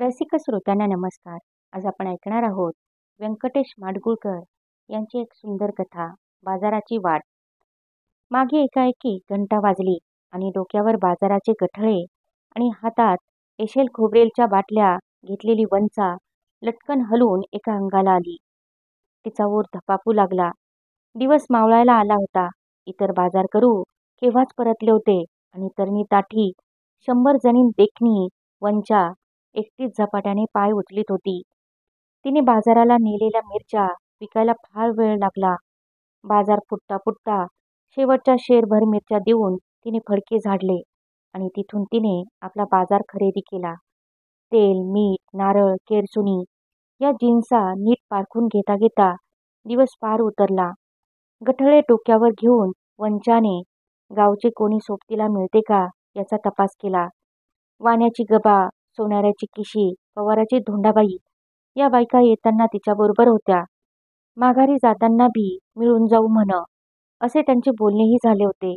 रसिक श्रोत्यांना नमस्कार. आज आपण ऐकणार आहोत व्यंकटेश माडगूळकर यांची एक सुंदर कथा, बाजाराची वाट. मागे एकाएकी घंटा वाजली आणि डोक्यावर बाजाराचे गठळे आणि हातात एशेल खोबरेलच्या बाटल्या घेतलेली वंचा लटकन हलून एका अंगाला आली. तिचा ऊर धपापू लागला. दिवस मावळायला आला होता. इतर बाजार करू केव्हाच परतले होते आणि तरणी ताठी 100 जणीं देखणी वंचा एकटीच झपाट्याने पाय उचलीत होती. तिने बाजाराला नेलेल्या मिरच्या विकायला फार वेळ लागला. बाजार फुटता फुटता शेवटच्या शेरभर मिरच्या देऊन तिने फडके झाडले आणि तिथून तिने आपला बाजार खरेदी केला. तेल, मीठ, नारळ, केरसुणी या जिन्सा नीट पारखून घेता घेता दिवस पार उतरला. गठळे डोक्यावर घेऊन वंचाने गावचे कोणी सोबतीला मिळते का याचा तपास केला. वाण्याची गबा, सोनाऱ्याची किशी, पवाराची धोंडाबाई या बायका येताना तिच्याबरोबर होत्या. माघारी जाताना बी मिळून जाऊ म्हण, असे त्यांचे बोलणेही झाले होते.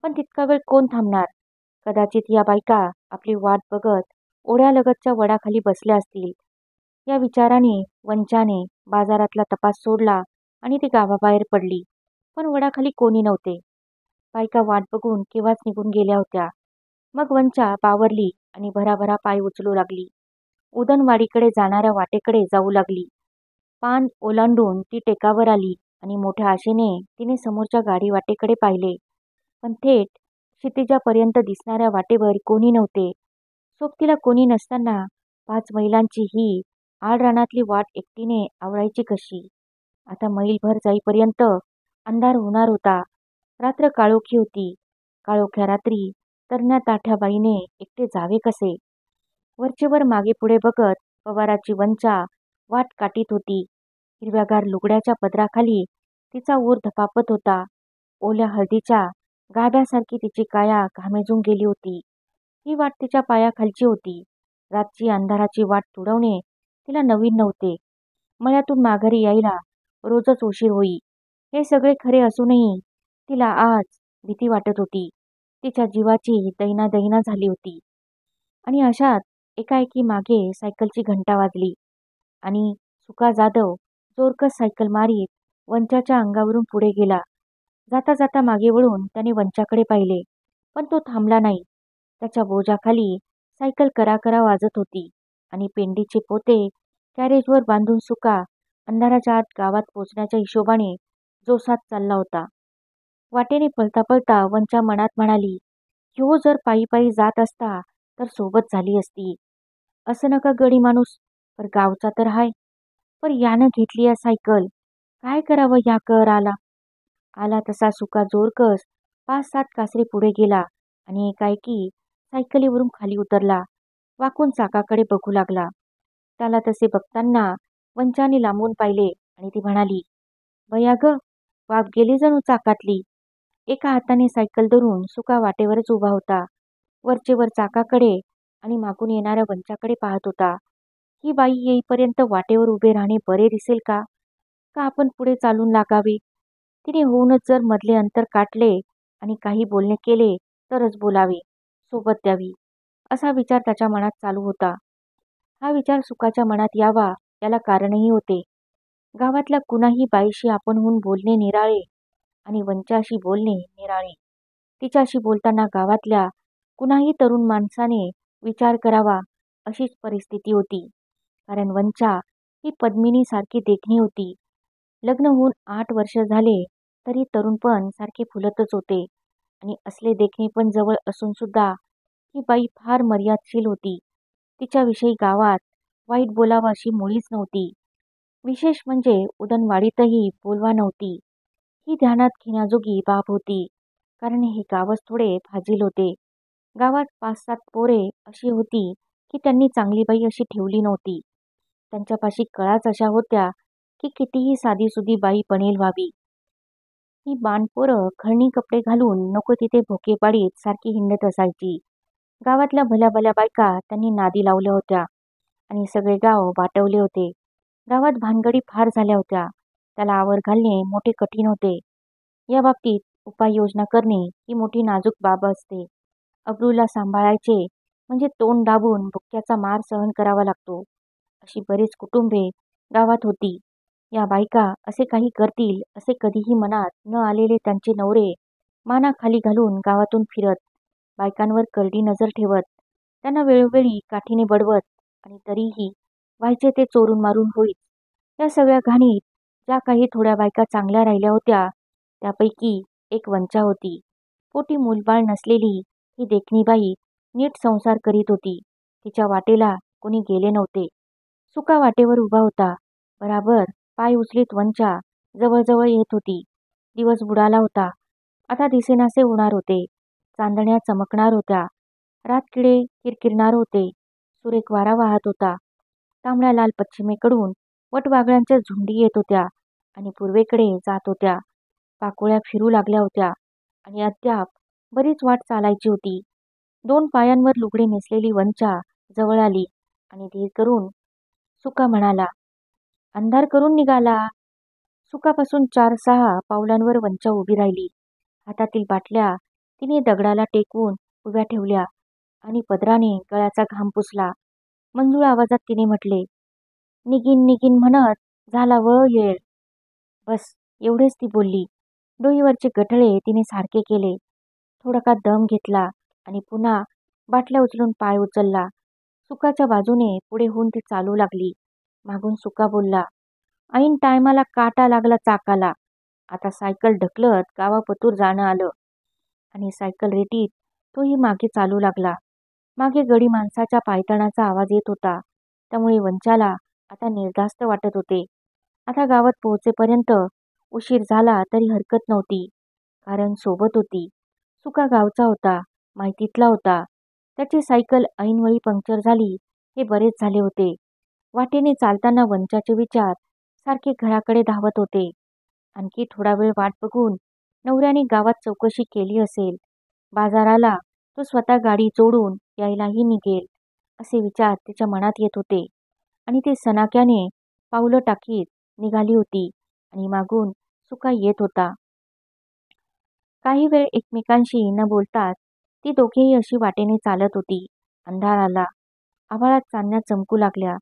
पण तितका वेळ कोण थांबणार? कदाचित या बायका आपली वाट बघत ओढ्यालगतच्या वडाखाली बसल्या असतील. या विचाराने वंचाने बाजारातला तपास सोडला आणि ती गावाबाहेर पडली. पण वडाखाली कोणी नव्हते. बायका वाट बघून केव्हाच निघून गेल्या होत्या. मग वंचा बावरली आणि भराभरा पाय उचलू लागली. उदनवाडीकडे जाणाऱ्या वाटेकडे जाऊ लागली. पान ओलांडून ती टेकावर आली आणि मोठ्या आशेने तिने समोरच्या गाडी वाटेकडे पाहिले. पण थेट क्षितिजापर्यंत दिसणाऱ्या वाटेवर कोणी नव्हते. सोबतीला कोणी नसताना 5 मैलांची ही आडरानातली वाट एकटीने आवरायची कशी? आता मैलभर जाईपर्यंत अंधार होणार होता. रात्र काळोखी होती. काळोख्या रात्री तरण्या ताठ्या बाईने एकटे जावे कसे? वरचेवर मागे पुढे बघत पवाराची वंचा वाट काटीत होती. हिरव्यागार लुगड्याच्या पदराखाली तिचा ऊर धपापत होता. ओल्या हळदीच्या गाभ्यासारखी तिची काया घामेजून गेली होती. ही वाट तिच्या पायाखालची होती. रातची अंधाराची वाट तुडवणे तिला नवीन नव्हते. मळ्यातून माघारी यायला रोजच उशीर होई. हे सगळे खरे असूनही तिला आज भीती वाटत होती. तिच्या जीवाची दैनादैना झाली होती. आणि अशात एकाएकी मागे सायकलची घंटा वाजली आणि सुका जाधव जोरकस सायकल मारीत वंचाच्या अंगावरून पुढे गेला. जाता जाता मागे वळून त्याने वंचाकडे पाहिले, पण तो थांबला नाही. त्याच्या बोजाखाली सायकल कराकरा वाजत होती आणि पेंडीचे पोते कॅरेजवर बांधून सुका अंधाराच्या आत गावात पोचण्याच्या हिशोबाने जोसात चालला होता. वाटेने पळता पळता वंचा मनात म्हणाली, ह्यो जर पायी पायी जात असता तर सोबत झाली असती. असं नका गडी माणूस, पर गावचा तर हाय. पर यानं घेतली या सायकल, काय करावं या कर आला. आला तसा सुका जोरकस 5-7 कासरे पुढे गेला आणि एकाएकी सायकलीवरून खाली उतरला. वाकून चाकाकडे बघू लागला. त्याला तसे बघताना वंचाने लांबून पाहिले आणि ती म्हणाली, बया ग, वाफ गेली जणू चाकातली. एका हाताने सायकल धरून सुका वाटेवरच उभा होता. वरचेवर चाकाकडे आणि मागून येणाऱ्या वंचाकडे पाहत होता. ही बाई येईपर्यंत वाटेवर उभे राहणे बरे दिसेल का? का आपण पुढे चालून लागावे? तिने होऊनच जर मधले अंतर काटले आणि काही बोलणे केले तरच बोलावे, सोबत द्यावी, असा विचार त्याच्या मनात चालू होता. हा विचार सुकाच्या मनात यावा याला कारणही होते. गावातल्या कुणाही बाईशी आपणहून बोलणे निराळे आणि वंचाशी बोलणे निराळे. तिच्याशी बोलताना गावातल्या कुणाही तरुण माणसाने विचार करावा अशीच परिस्थिती होती. कारण वंचा ही पद्मिनीसारखी देखणी होती. लग्न होऊन 8 वर्ष झाले तरी तरुणपण सारखे फुलतच होते आणि असले देखणेपण जवळ असून सुद्धा ही बाई फार मर्यादशील होती. तिच्याविषयी गावात वाईट बोलावं अशी मुळीच नव्हती. विशेष म्हणजे उदनवाडीतही बोलवा नव्हती. ही ध्यानात घेण्याजोगी बाब होती. कारण हे गावच थोडे फाजील होते. गावात 5-7 पोरे अशी होती की त्यांनी चांगली बाई अशी ठेवली नव्हती. त्यांच्यापाशी कळाच अशा होत्या की कितीही साधीसुधी बाई बनेल व्हावी. ही बाणपोरं खळणी कपडे घालून नको तिथे भोके पाडीत सारखी हिंडत असायची. गावातल्या भल्या भल्या बायका त्यांनी नादी लावल्या होत्या आणि सगळे गाव वाटवले होते. गावात भानगडी फार झाल्या होत्या. त्याला आवर घालणे मोठे कठीण होते. या बाबतीत उपाययोजना करणे ही मोठी नाजूक बाब असते. अब्रूला सांभाळायचे म्हणजे तोंड दाबून भुक्याचा मार सहन करावा लागतो. अशी बरीच कुटुंबे गावात होती. या बायका असे काही करतील असे कधीही मनात न आलेले त्यांचे नवरे मानाखाली घालून गावातून फिरत, बायकांवर करडी नजर ठेवत, त्यांना वेळोवेळी काठीने बडवत आणि तरीही व्हायचे ते चोरून मारून होईच. या सगळ्या घाणीत ज्या काही थोड्या बायका चांगल्या राहिल्या होत्या त्यापैकी एक वंचा होती. पोटी मूलबाळ नसलेली ही देखणी बाई नीट संसार करीत होती. तिच्या वाटेला कोणी गेले नव्हते. सुका वाटेवर उभा होता. बराबर पाय उचलीत वंचा जवळजवळ येत होती. दिवस बुडाला होता. आता दिसेनासे होणार होते. चांदण्या चमकणार होत्या. रातकिडे किरकिरणार होते. सुरेख वारा वाहत होता. तांबड्या लाल पश्चिमेकडून वटवाघळांच्या झुंडी येत होत्या आणि पूर्वेकडे जात होत्या. पाकोळ्या फिरू लागल्या होत्या आणि अद्याप बरीच वाट चालायची होती. 2 पायांवर लुगडे नेसलेली वंचा जवळ आली आणि धीर करून सुका म्हणाला, अंधार करून निघाला. सुकापासून 4-6 पावलांवर वंचा उभी राहिली. हातातील बाटल्या तिने दगडाला टेकवून उभ्या ठेवल्या आणि पदराने गळ्याचा घाम पुसला. मंजूळ आवाजात तिने म्हटले, निघीन निघीन म्हणत झाला व येळ. बस एवढेच ती बोलली. डोईवरचे गठळे तिने सारखे केले. थोडा का दम घेतला आणि पुन्हा बाटल्या उचलून पाय उचलला. सुकाच्या बाजूने पुढे होऊन ती चालू लागली. मागून सुका बोलला, ऐन टायमाला काटा लागला चाकाला. आता सायकल ढकलत गावापतूर जाणं आलं आणि सायकल रेटीत तोही मागे चालू लागला. मागे गडी माणसाच्या पायतणाचा आवाज येत होता. त्यामुळे वंचाला आता निर्धास्त वाटत होते. आता गावात पोहोचेपर्यंत उशीर झाला तरी हरकत नव्हती, कारण सोबत होती. सुका गावचा होता, माहितीतला होता. त्याची सायकल ऐनवेळी पंक्चर झाली हे बरेच झाले होते. वाटेने चालताना वंचाचे विचार सारखे घराकडे धावत होते. आणखी थोडा वेळ वाट बघून नवऱ्याने गावात चौकशी केली असेल. बाजाराला तो स्वतः गाडी जोडून यायलाही निघेल असे विचार तिच्या मनात येत होते आणि ती सनाक्याने पावलं टाकीत निघाली होती आणि मागून सुका येत होता. काही वेळ एकमेकांशी न बोलताच ती दोघेही अशी वाटेने चालत होती. अंधार आला. आभाळात चांदण्या चमकू लागल्या.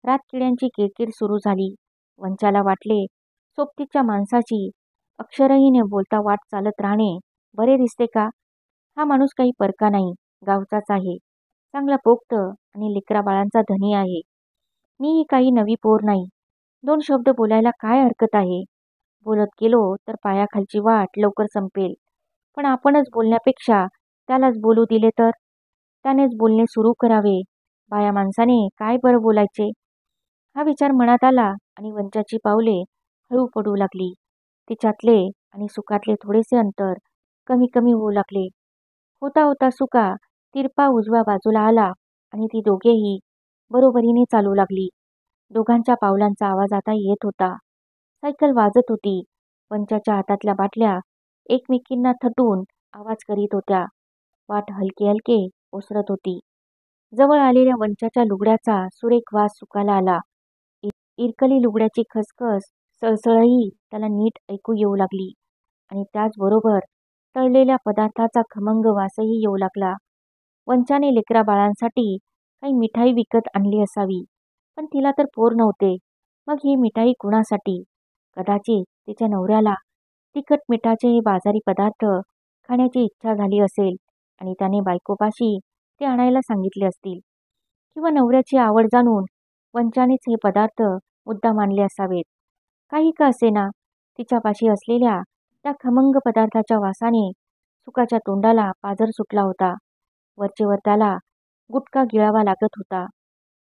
रातकिड्यांची किरकिर सुरू झाली. वंचाला वाटले, सोबतीच्या माणसाची अक्षरही न बोलता वाट चालत राहणे बरे दिसते का? हा माणूस काही परका नाही, गावचाच आहे. चांगला पोक्त आणि लेकरा बाळांचा धनी आहे. मीही काही नवी पोर नाही. 2 शब्द बोलायला काय हरकत आहे? बोलत गेलो तर पायाखालची वाट लवकर संपेल. पण आपणच बोलण्यापेक्षा त्यालाच बोलू दिले तर? त्यानेच बोलणे सुरू करावे. बाया माणसाने काय बरं बोलायचे? हा विचार मनात आला आणि वंचाची पावले हळू पडू लागली. तिच्यातले आणि सुखातले थोडेसे अंतर कमी कमी होऊ लागले. होता होता सुका तिरपा उजव्या बाजूला आला आणि ती दोघेही बरोबरीने चालू लागली. दोघांच्या पावलांचा आवाज आता येत होता. सायकल वाजत होती. वंचाच्या हातातल्या बाटल्या एकमेकींना थटून आवाज करीत होत्या. वाट हलके हलके ओसरत होती. जवळ आलेल्या वंचाच्या लुगड्याचा सुरेख वास सुकाला आला. इरकली लुगड्याची खसखस सळसळही त्याला नीट ऐकू येऊ लागली आणि त्याचबरोबर तळलेल्या पदार्थाचा खमंग वासही येऊ लागला. वंचाने लेकरा बाळांसाठी काही मिठाई विकत आणली असावी, पण तिला तर पोर नव्हते. मग ही मिठाई कुणासाठी? कदाचित तिच्या नवऱ्याला तिखट मिठाचे हे बाजारी पदार्थ खाण्याची इच्छा झाली असेल आणि त्याने बायकोपाशी ते आणायला सांगितले असतील. किंवा नवऱ्याची आवड जाणून वंचानेच हे पदार्थ मुद्दाम आणले असावेत. काही का असेना, तिच्यापाशी असलेल्या त्या खमंग पदार्थाच्या वासाने सुकाच्या तोंडाला पाझर सुटला होता. वरचेवर त्याला गुटखा गिळावा लागत होता.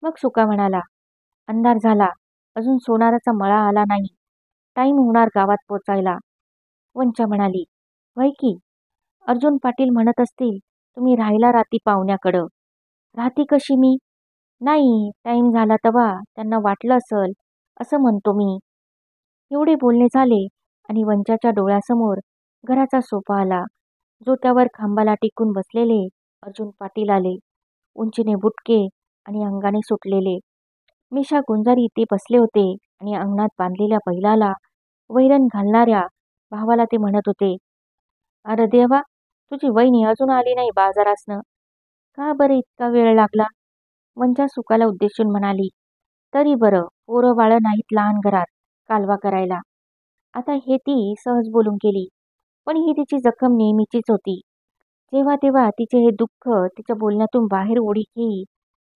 मग सुका म्हणाला, अंधार झाला, अजून सोनाराचा मळा आला नाही. टाईम होणार गावात पोचायला. वंचा म्हणाली, व्हय की, अर्जुन पाटील म्हणत असतील तुम्ही राहायला राती पाहुण्याकडं. राहती कशी मी? नाही, टाईम झाला तवा त्यांना वाटलं असल असं म्हणतो मी. एवढे बोलणे झाले आणि वंचाच्या डोळ्यासमोर घराचा सोफा आला. जो त्यावर खांबाला टिकून बसलेले अर्जुन पाटील आले. उंचीने बुटके आणि अंगाने सुटलेले. मिशा गुंजारी ते बसले होते आणि अंगणात बांधलेल्या बैलाला वैरण घालणाऱ्या भावाला ते म्हणत होते, अरे देवा, तुझी वहिनी अजून आली नाही बाजारासनं. का बरं इतका वेळ लागला? वंचा सुकाला उद्देशून म्हणाली. तरी बरं, पोरं बाळं नाहीत लहान घरात कालवा करायला. आता हे ती सहज बोलून गेली, पण ही तिची जखम नेहमीचीच होती. जेव्हा तेव्हा तिचे हे दुःख तिच्या बोलण्यातून बाहेर ओढी घेई.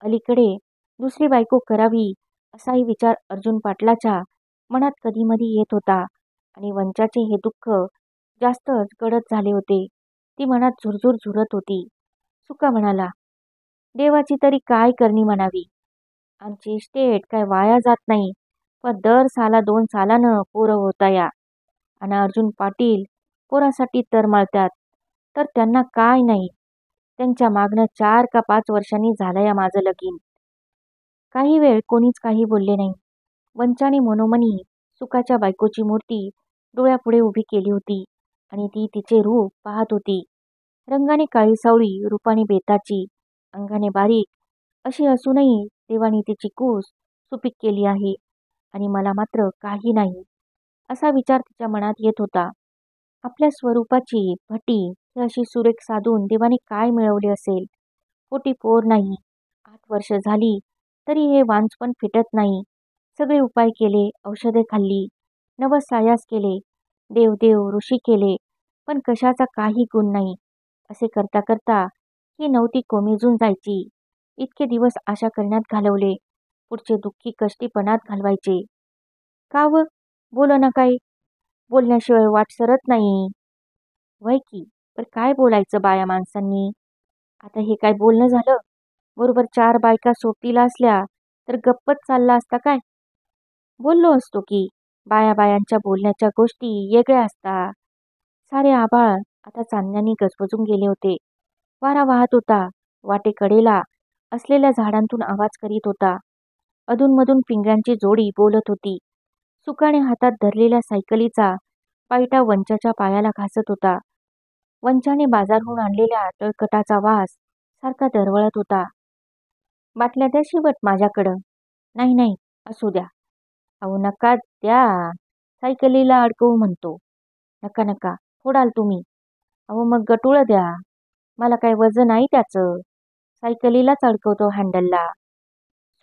अलीकडे दुसरी बायको करावी असाही विचार अर्जुन पाटलाच्या मनात कधीमधी येत होता आणि वंचाचे हे दुःख जास्तच गडद झाले होते. ती मनात झुरझुर झुरत होती. सुका म्हणाला, देवाची तरी काय करणी म्हणावी. आमची इस्टेट काय वाया जात नाही, पण दर साला 2 सालानं पोरं होता या. आणि अर्जुन पाटील पोरासाठी तरमळतात, तर त्यांना काय नाही. त्यांच्या मागणं 4 का 5 वर्षांनी झालंय माझं लगीन. काही वेळ कोणीच काही बोलले नाही. वंचाने मनोमनी सुखाच्या बायकोची मूर्ती डोळ्यापुढे उभी केली होती आणि ती तिचे रूप पाहत होती. रंगाने काळी सावळी, रूपाने बेताची, अंगाने बारीक अशी असूनही देवाने तिची कूस सुपीक केली आहे आणि मला मात्र काही नाही, असा विचार तिच्या मनात येत होता. आपल्या स्वरूपाची भटी ही अशी सुरेख साधून देवाने काय मिळवले असेल? पोटी पोर नाही, 8 वर्ष झाली तरी हे वांझपण फिटत नाही. सगळे उपाय केले, औषधे खाल्ली, नवस सायास केले, देवदेव ऋषी केले, पण कशाचा काही गुण नाही. असे करता करता ही नवती कोमेजून जायची. इतके दिवस आशा करण्यात घालवले, पुढचे दुःखी कष्टीपणात घालवायचे. का व? बोल ना काय? बोलण्याशिवाय वाट सरत नाही. वय की, पण काय बोलायचं बाया माणसांनी? आता हे काय बोलणं झालं? बरोबर 4 बायका सोबतीला असल्या तर गप्पच चालला असता काय? बोललो असतो की, बाया बायांच्या बोलण्याच्या गोष्टी वेगळ्या असतात. सारे आभाळ आता चांदण्याने गजबजून गेले होते. वारा वाहत होता. वाटेकडेला असलेल्या झाडांतून आवाज करीत होता. अधूनमधून पिंगळ्यांची जोडी बोलत होती. सुकाने हातात धरलेल्या सायकलीचा पायटा वंचाच्या पायाला घासत होता. वंचाने बाजारहून आणलेल्या तळकटाचा वास सारखा दरवळत होता. बाटल्या द्या शिवट माझ्याकडं. नाही नाही, असू द्या. अहो नका द्या, सायकलीला अडकवू म्हणतो. नका नका, फोडाल तुम्ही. अहो मग गटुळं द्या, मला काय वजन नाही त्याचं. सायकलीलाच अडकवतो हँडलला.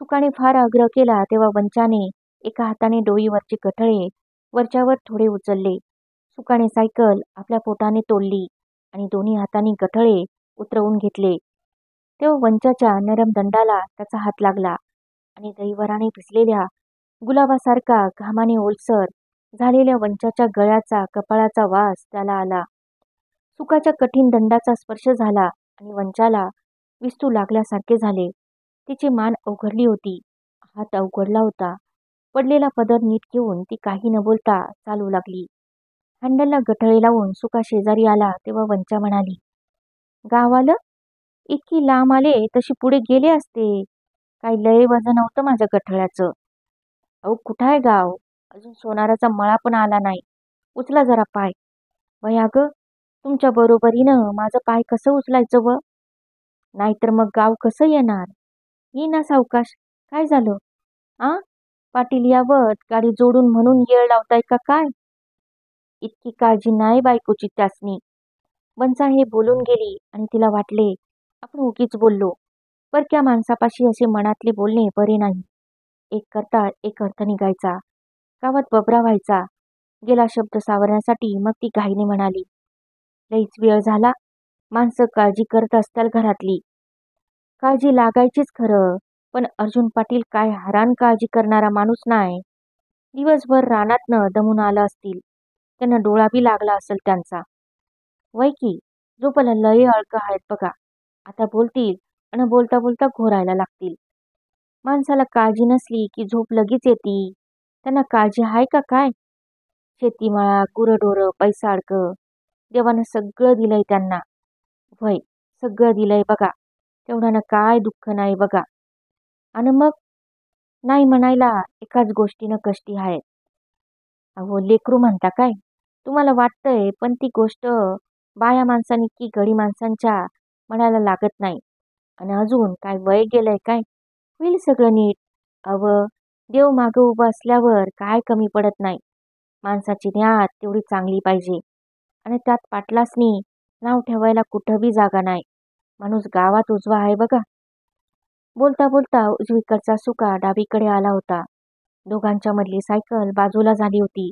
सुकाने फार आग्रह केला तेव्हा वंचाने एका हाताने डोईवरचे गठळे वरच्यावर थोडे उचलले. सुकाने सायकल आपल्या पोटाने तोडली आणि दोन्ही हातांनी गठळे उतरवून घेतले. तेव्हा वंचाच्या नरम दंडाला त्याचा हात लागला आणि दहीवराने भिजलेल्या गुलाबासारखा घामाने ओलसर झालेल्या वंचाच्या गळ्याचा कपाळाचा वास त्याला आला. सुकाच्या कठीण दंडाचा स्पर्श झाला आणि वंचाला विस्तू लागल्यासारखे झाले. तिची मान अवघडली होती, हात अवघडला होता. पडलेला पदर नीट घेऊन ती काही न बोलता चालू लागली. हँडलला गठळे लावून सुका शेजारी आला तेव्हा वंचा म्हणाली, गाव आलं? इतकी लांब आले तशी पुढे गेले असते. काही लय वजन नव्हतं माझं गठळ्याचं. अहो कुठाय गाव? अजून सोनाराचा मळा पण आला नाही. उचला जरा पाय. वया ग, तुमच्या बरोबरीनं माझं पाय कसं उचलायचं व? नाहीतर मग गाव कसं येणार? ये ना सावकाश. काय झालं? आ? पाटील यावत गाडी जोडून म्हणून येळ लावताय का काय? इतकी काळजी नाही बायकोची त्यासनी. वंचा हे बोलून गेली आणि तिला वाटले आपण उगीच बोललो. परक्या माणसापाशी असे मनातले बोलणे बरे नाही. एक करता एक अर्थ निघायचा. गावात बबरा व्हायचा. गेला शब्द सावरण्यासाठी मग ती घाईने म्हणाली, लईच वेळ झाला. माणसं काळजी करत असताल घरातली. काळजी लागायचीच खरं, पण अर्जुन पाटील काय हरान काळजी करणारा माणूस नाही. दिवसभर रानातनं दमून आलं असतील. त्यांना डोळा बी लागला असेल त्यांचा. वय की, झोपायला लय अळक आहेत बघा. आता बोलतील आणि बोलता बोलता घोरायला लागतील. माणसाला काळजी नसली की झोप लगेच येते. त्यांना काळजी आहे का काय? शेतीमाळा, गुरंढोरं, पैसा अडक, देवानं सगळं दिलंय त्यांना. वय, सगळं दिलंय बघा. तेवढ्यानं काय दुःख नाही बघा. आणि मग नाही म्हणायला एकाच गोष्टीनं कष्टी आहेत. अहो लेकरू म्हणता काय? तुम्हाला वाटतंय, पण ती गोष्ट बाया माणसांनी की गडी माणसांच्या म्हणायला लागत नाही. आणि अजून काय वय गेलंय काय? होईल सगळं नीट. अव, देव मागं उभं असल्यावर काय कमी पडत नाही. माणसाची न्यात तेवढी चांगली पाहिजे आणि त्यात पाटलासनी नाव ठेवायला कुठं बी जागा नाही. माणूस गावात उजवा आहे बघा. बोलता बोलता उजवीकडचा सुका डावीकडे आला होता. दोघांच्या मधली सायकल बाजूला झाली होती.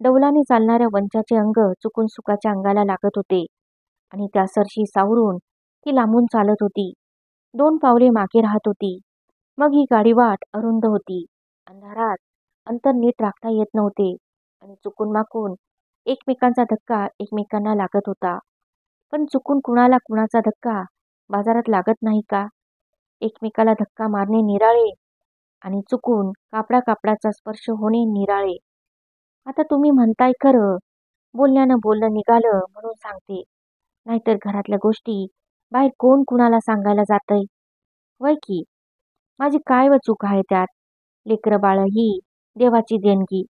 डौलाने चालणाऱ्या वंचाचे अंग चुकून सुकाच्या अंगाला लागत होते आणि त्या सरशी सावरून ती लांबून चालत होती. 2 पावले मागे राहत होती. मग ही गाडीवाट अरुंद होती. अंधारात अंतर नीट राखता येत नव्हते आणि चुकून माकून एकमेकांचा धक्का एकमेकांना लागत होता. पण चुकून कुणाला कुणाचा धक्का बाजारात लागत नाही का? एकमेकाला धक्का मारणे निराळे आणि चुकून कापडाचा स्पर्श होणे निराळे. आता तुम्ही म्हणताय खरं, बोलण्यानं बोलणं निघालं म्हणून सांगते. नाहीतर घरातल्या गोष्टी बाहेर कोण कुणाला सांगायला जातंय? वय की, माझी काय व चूक आहे त्यात? लेकरं बाळ ही देवाची देणगी.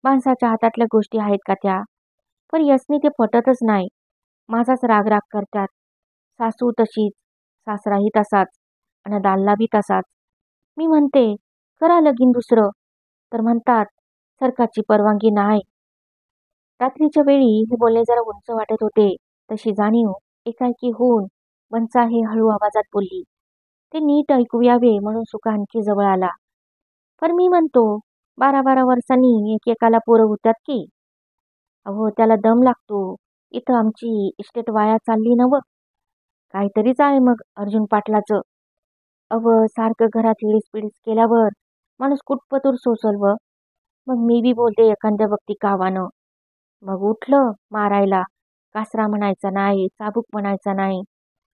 माणसाच्या हातातल्या गोष्टी आहेत का त्या? पण यसनी ते पटतच नाही. माझाच राग करतात. सासू तशीच, सासराही तसाच आणि दालला बी तसाच. मी म्हणते करा लगीन दुसरं, तर म्हणतात सरकारची परवानगी नाही. रात्रीच्या वेळी हे बोलणे जरा उंच वाटत होते. तशी जाणीव एकाएकी होऊन वंचा हे हळू आवाजात बोलली. ते नीट ऐकू यावे म्हणून सुका आणखी जवळ आला. पण मी म्हणतो 12-12 वर्षांनी एकेकाला पोरं होत्यात की. अहो त्याला दम लागतो. इथं आमची इस्टेट वाया चालली नव. काहीतरीच आहे मग अर्जुन पाटलाचं. अव सारखं घरात हिडीस पिडीस केल्यावर माणूस कुटपतूर सोसल व. मग मी बी बोलते एखाद्या भक्ती कावानं. मग उठलं मारायला. कासरा म्हणायचा नाही, चाबूक म्हणायचा नाही.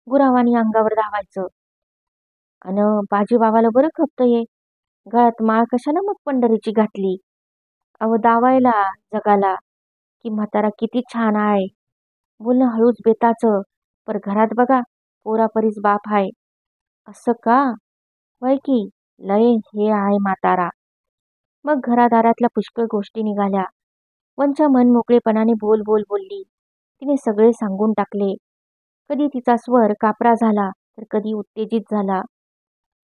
गुरावानी अंगावर धावायचं. अन बाजी बाबाला बरं खपतं ये. गळ्यात माळ कशाला मग पंढरीची घातली? अव दावायला जगाला की म्हातारा किती छान आहे. बोलणं हळूच बेताचं, पर घरात बघा पोरापरीच बाप आहे. असं का? वय की, लय हे आहे म्हातारा. मग घरादारातल्या पुष्कळ गोष्टी निघाल्या. वंच्या मन मोकळेपणाने बोल बोल बोलली. तिने सगळे सांगून टाकले. कधी तिचा स्वर कापरा झाला तर कधी उत्तेजित झाला.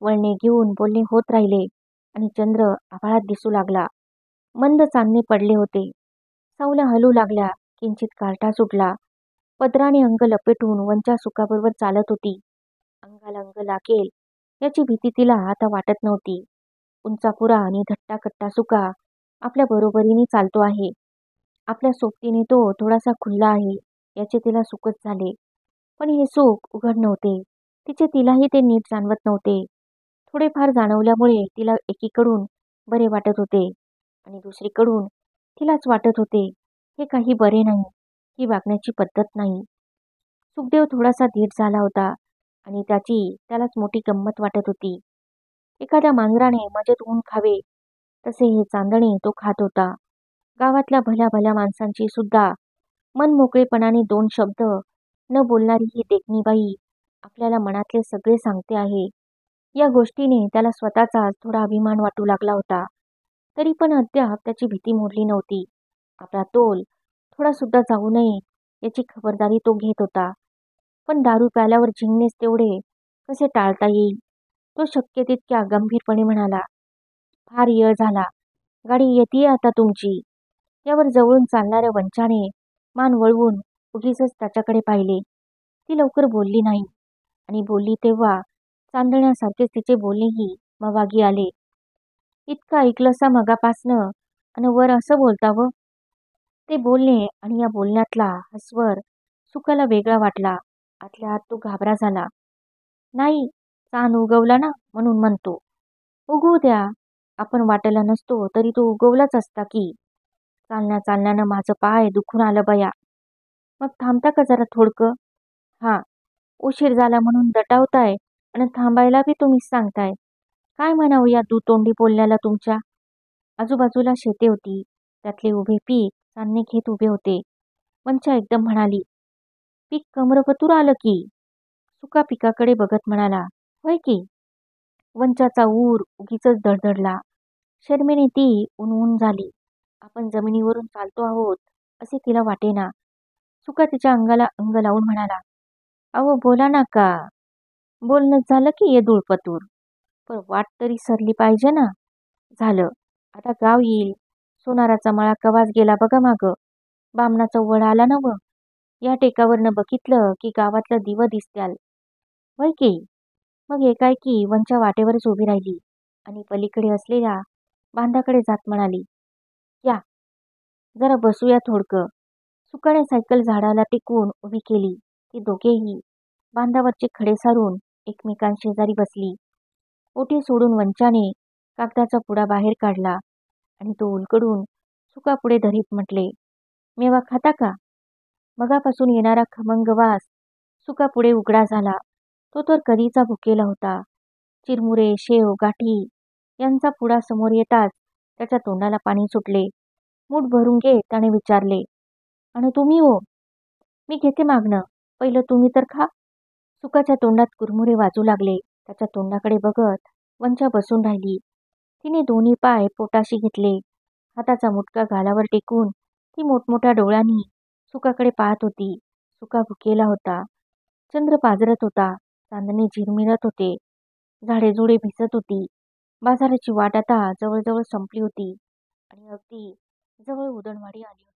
वळणे घेऊन बोलणे होत राहिले आणि चंद्र आभाळात दिसू लागला. मंद चांदणे पडले होते. सावल्या हलू लागल्या. किंचित काळटा सुटला. पदराने अंग लपेटून वंच्या सुकाबरोबर चालत होती. अंगाला अंग लागेल याची भीती तिला आता वाटत नव्हती. उंचापुरा आणि धट्टाकट्टा सुका आपल्या बरोबरीने चालतो आहे. आपल्या सोबतीने तो थोडासा खुल्ला आहे याचे तिला सुखच झाले. पण हे सुख उघड नव्हते. तिचे तिलाही ते नीट जाणवत नव्हते. थोडेफार जाणवल्यामुळे तिला एकीकडून बरे वाटत होते आणि दुसरीकडून तिलाच वाटत होते हे काही बरे नाही. ही वागण्याची पद्धत नाही. सुखदेव थोडासा धीर झाला होता आणि त्यालाच मोठी गंमत वाटत होती. एखाद्या मांजराने मजेत ऊन खावे तसे हे चांदणे तो खात होता. गावातल्या भल्या भल्या माणसांची सुद्धा मन मोकळेपणाने 2 शब्द न बोलणारी ही देखणी बाई आपल्याला मनातले सगळे सांगते आहे. या गोष्टीने त्याला स्वतःचाच थोडा अभिमान वाटू लागला होता. तरी पण अद्याप त्याची भीती मोडली नव्हती. आपला तोल थोडा सुद्धा जाऊ नये याची खबरदारी तो घेत होता. पण दारू प्याल्यावर झिंगणेच तेवढे कसे टाळता येईल? तो शक्य तितक्या गंभीरपणे म्हणाला, फार येळ झाला. गाडी येतीये आता तुमची. यावर जवळून चालणाऱ्या वंचाने मान वळवून उगीचच त्याच्याकडे पाहिले. ती लवकर बोलली नाही आणि बोलली तेव्हा चांदण्यासारखेच तिचे बोलणेही मवागी आले. इतकं ऐकलंसा मगापासनं अन वर असं बोलतावं. ते बोलणे आणि या बोलण्यातला हा स्वर सुकाला वेगळा वाटला. आतल्या आत तो घाबरा झाला. नाही, चांद उगवला ना म्हणून म्हणतो. उगवू द्या. आपण वाटला नसतो तरी तो उगवलाच असता की. चालण्यानं माझं पाय दुखून आलं बया. मग थांबता का जरा थोडकं? हा, उशीर झाला म्हणून दटावताय आणि थांबायला बी तुम्हीच सांगताय. काय म्हणावं या दुतोंडी बोलण्याला तुमच्या? आजूबाजूला शेते होती. त्यातले उभे पीक चांदणे घेत उभे होते. वंचा एकदम म्हणाली, पीक कमरपतूर आलं की. सुका पिकाकडे बघत म्हणाला, होय की. वंचाचा ऊर उगीचच धडधडला. शर्मेने ती ऊन झाली. आपण जमिनीवरून चालतो आहोत असे तिला वाटेना. सुका तिच्या अंगाला अंग लावून म्हणाला, अहो बोला ना का. बोलणं झालं की ये दुळपतूर. पण वाट तरी सरली पाहिजे ना. झालं, आता गाव येईल. सोनाराचा मळा कवाच गेला बघा मागं. बामणाचा वड आला ना व. या टेकावरनं बघितलं की गावातलं दिवं दिसत्याल. "होय की." मग एकाएकी वंच्या वाटेवरच उभी राहिली आणि पलीकडे असलेल्या बांधाकडे जात म्हणाली, "या, जरा बसूया थोडकं." सुकाने सायकल झाडाला टेकवून उभी केली. ती दोघेही बांधावरचे खडे सारून एकमेकांशेजारी बसली. ओटी सोडून वंच्याने कागदाचा पुडा बाहेर काढला आणि तो उलगडून सुका पुढे धरीत म्हटले, "मेवा खाता का?" मगापासून येणारा खमंग वास सुका पुढे उघडा झाला. तो तर कधीचा भुकेला होता. चिरमुरे, शेव, गाठी यांचा पुडा समोर येताच त्याच्या तोंडाला पाणी सुटले. मूठ भरून घेत त्याने विचारले, "आणि तुम्ही हो?" "मी घेते मागणं. पहिलं तुम्ही तर खा." सुकाच्या तोंडात कुरमुरे वाजू लागले. त्याच्या तोंडाकडे बघत वंच्या बसून राहिली. तिने दोन्ही पाय पोटाशी घेतले. हाताचा मुटका गालावर टेकून ती मोठमोठ्या डोळ्यांनी सुकाकडे पाहत होती. सुका भुकेला होता. चंद्र पाजरत होता. चांदणे झिरमिरत होते. झाडेझुडे भिजत होती. बाजाराची वाट आता जवळजवळ संपली होती आणि अगदी जवळ उदणवाडी आली होती.